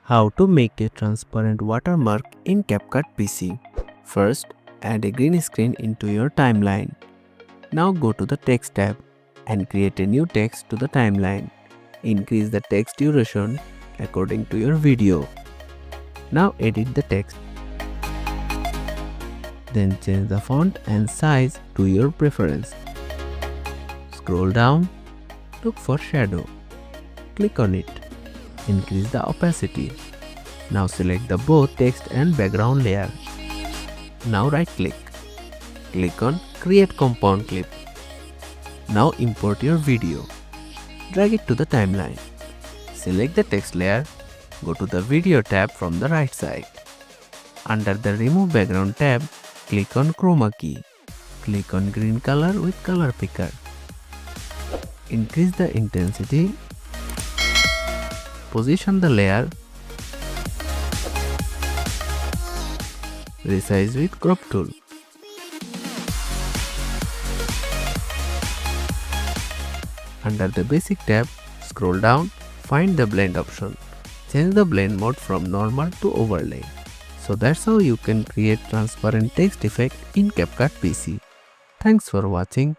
How to make a transparent watermark in Capcut PC. First, add a green screen into your timeline. Now go to the text tab and create a new text to the timeline. Increase the text duration according to your video. Now edit the text. Then change the font and size to your preference. Scroll down, look for shadow. Click on it. Increase the opacity. Now select the both text and background layer. Now right click. Click on Create Compound Clip. Now import your video. Drag it to the timeline. Select the text layer. Go to the Video tab from the right side. Under the Remove Background tab, click on Chroma key. Click on green color with color picker. Increase the intensity. Position the layer. Resize with crop tool. Under the Basic tab, scroll down, find the blend option. Change the blend mode from normal to overlay. So that's how you can create transparent text effect in Capcut PC. Thanks for watching.